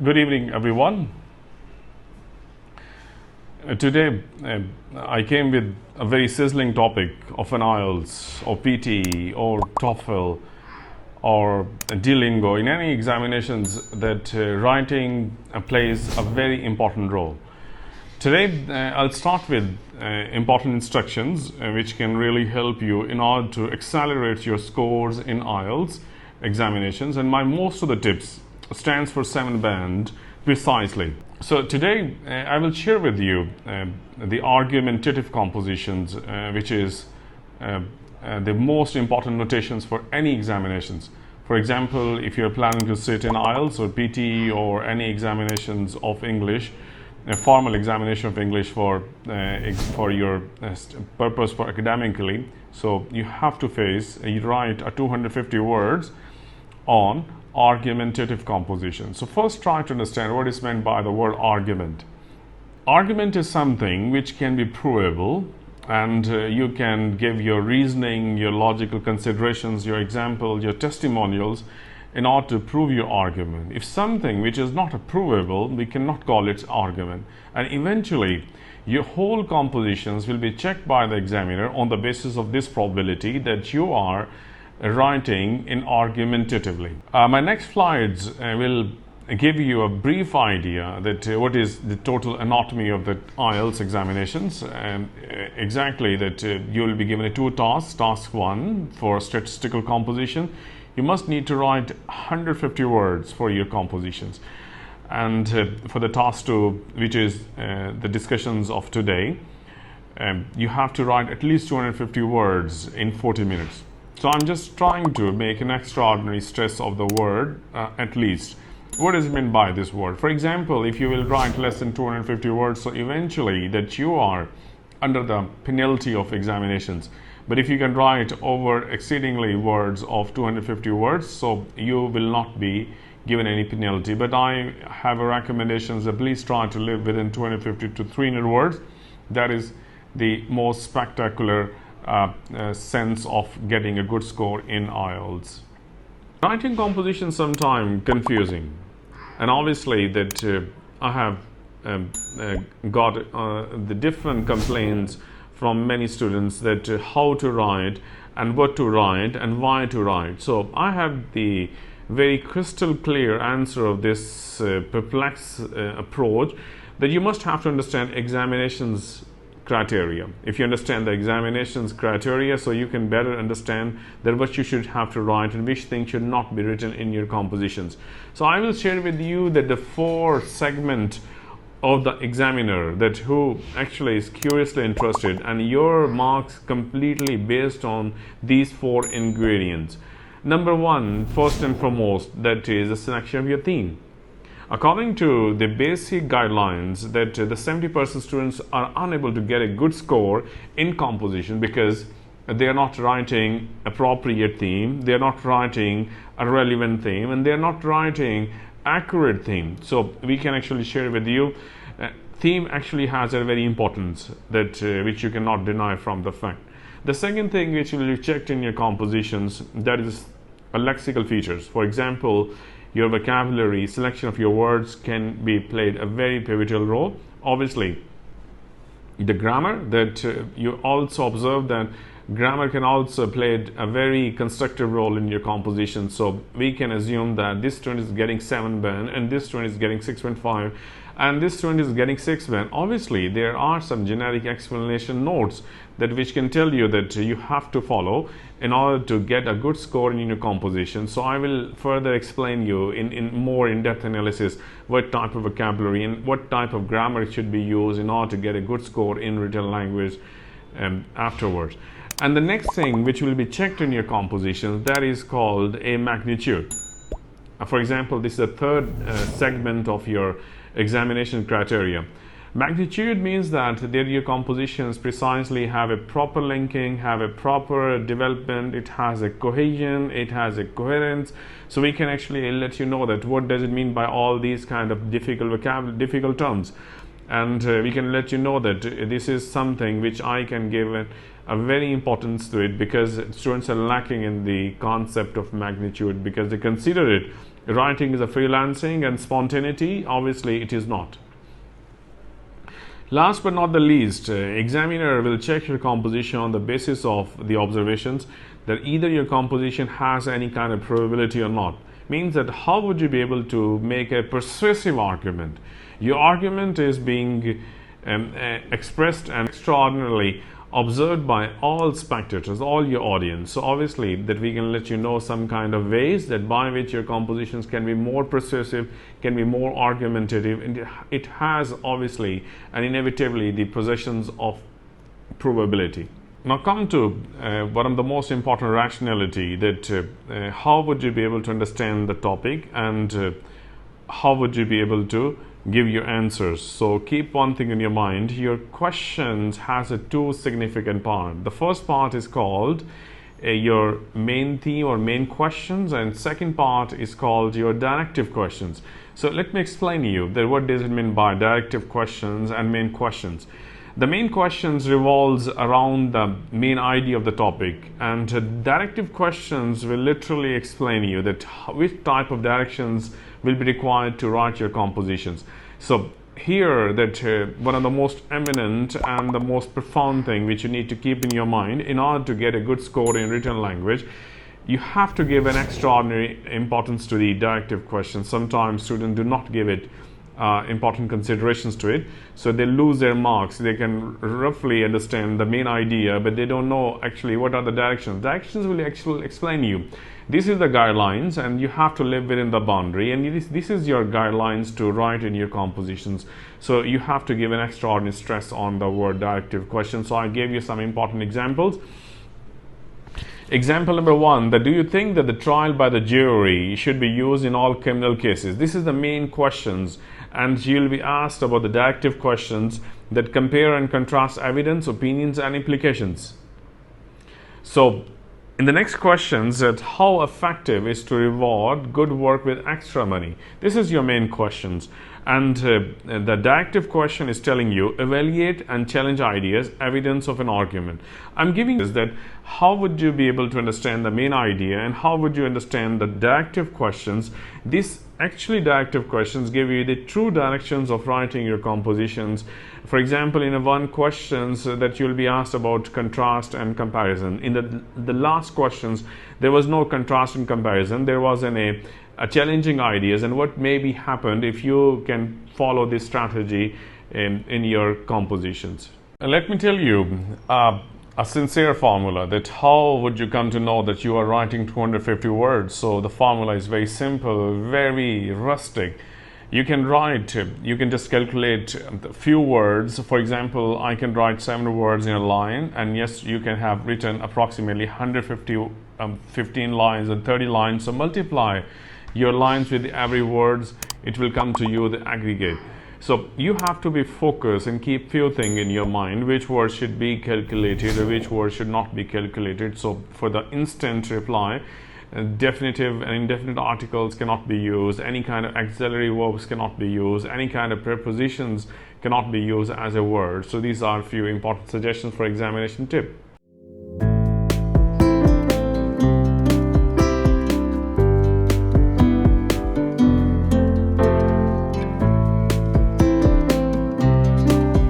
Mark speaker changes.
Speaker 1: Good evening, everyone. Today, I came with a very sizzling topic of an IELTS or PT or TOEFL or Duolingo. In any examinations, that writing plays a very important role. Today, I'll start with important instructions which can really help you in order to accelerate your scores in IELTS examinations. And most of the tips stands for 7 band precisely. So today I will share with you the argumentative compositions, which is the most important notations for any examinations. For example, if you're planning to sit in IELTS or PT or any examinations of English, a formal examination of English for your purpose for academically, so you have to you write a 250 words on argumentative composition. So first try to understand what is meant by the word argument. Argument is something which can be provable, and you can give your reasoning, your logical considerations, your example, your testimonials in order to prove your argument. If something which is not provable, we cannot call it argument, and eventually your whole compositions will be checked by the examiner on the basis of this probability that you are writing in argumentatively. My next slides will give you a brief idea that what is the total anatomy of the IELTS examinations, and exactly that you will be given 2 tasks. Task 1 for statistical composition, you must need to write 150 words for your compositions, and for the task 2, which is the discussions of today, you have to write at least 250 words in 40 minutes. So I'm just trying to make an extraordinary stress of the word at least. What is meant by this word? For example, if you will write less than 250 words, so eventually that you are under the penalty of examinations. But if you can write over exceedingly words of 250 words, so you will not be given any penalty. But I have a recommendations that please try to live within 250 to 300 words. That is the most spectacular sense of getting a good score in IELTS. Writing composition sometimes confusing, and obviously that I have got the different complaints from many students that how to write and what to write and why to write. So I have the very crystal clear answer of this perplex approach, that you must have to understand examinations criteria. If you understand the examinations criteria, so you can better understand that what you should have to write and which things should not be written in your compositions. So I will share with you that the 4 segment of the examiner that who actually is curiously interested, and your marks completely based on these 4 ingredients. Number 1, first and foremost, that is the selection of your theme. According to the basic guidelines, that the 70% students are unable to get a good score in composition because they are not writing appropriate theme, they are not writing a relevant theme, and they are not writing accurate theme. So we can actually share with you, theme actually has a very importance that which you cannot deny from the fact. The second thing which will be checked in your compositions, that is lexical features. For example, your vocabulary, selection of your words can be played a very pivotal role. Obviously, the grammar, that you also observe that grammar can also play a very constructive role in your composition. So we can assume that this student is getting 7 band and this student is getting 6.5 and this student is getting 6 band. Obviously, there are some generic explanation notes that which can tell you that you have to follow in order to get a good score in your composition. So I will further explain you in more in-depth analysis what type of vocabulary and what type of grammar should be used in order to get a good score in written language afterwards. And the next thing which will be checked in your composition, that is called a magnitude. For example, this is the 3rd segment of your examination criteria. Magnitude means that your compositions precisely have a proper linking, have a proper development, it has a cohesion, it has a coherence. So we can actually let you know that what does it mean by all these kind of difficult terms. And we can let you know that this is something which I can give a very importance to it, because students are lacking in the concept of magnitude because they consider it writing is a freelancing and spontaneity? Obviously it is not. Last but not the least, examiner will check your composition on the basis of the observations that either your composition has any kind of probability or not. Means that how would you be able to make a persuasive argument? Your argument is being expressed and extraordinarily observed by all spectators, all your audience. So obviously that we can let you know some kind of ways that by which your compositions can be more persuasive, can be more argumentative, and it has obviously and inevitably the possessions of probability. Now come to one of the most important rationality, that how would you be able to understand the topic and how would you be able to give your answers. So keep one thing in your mind, your questions has a two significant part. The first part is called your main theme or main questions, and second part is called your directive questions. So let me explain to you that what does it mean by directive questions and main questions. The main questions revolves around the main idea of the topic, and directive questions will literally explain to you that which type of directions will be required to write your compositions. So here that one of the most eminent and the most profound thing which you need to keep in your mind in order to get a good score in written language, you have to give an extraordinary importance to the directive questions. Sometimes students do not give it important considerations to it, so they lose their marks. They can roughly understand the main idea, but they don't know actually what are the directions. Directions will actually explain you. This is the guidelines, and you have to live within the boundary, and this is your guidelines to write in your compositions. So you have to give an extraordinary stress on the word directive question. So I gave you some important examples. Example number one, that do you think that the trial by the jury should be used in all criminal cases? This is the main questions, and you'll be asked about the directive questions that compare and contrast evidence, opinions, and implications. So in the next questions, that how effective is to reward good work with extra money? This is your main questions, and the directive question is telling you evaluate and challenge ideas, evidence of an argument. I'm giving this that how would you be able to understand the main idea and how would you understand the directive questions. This actually directive questions give you the true directions of writing your compositions. For example, in one questions that you'll be asked about contrast and comparison. In the last questions, there was no contrast and comparison. There was a challenging ideas and what maybe happened if you can follow this strategy in your compositions. Let me tell you a sincere formula that how would you come to know that you are writing 250 words. So the formula is very simple, very rustic. You can write, you can just calculate a few words. For example, I can write 7 words in a line, and yes, you can have written approximately 150 15 lines and 30 lines. So multiply your lines with every words, it will come to you the aggregate. So you have to be focused and keep few things in your mind, which words should be calculated or which words should not be calculated. So for the instant reply, definitive and indefinite articles cannot be used, any kind of auxiliary verbs cannot be used, any kind of prepositions cannot be used as a word. So these are a few important suggestions for examination tip.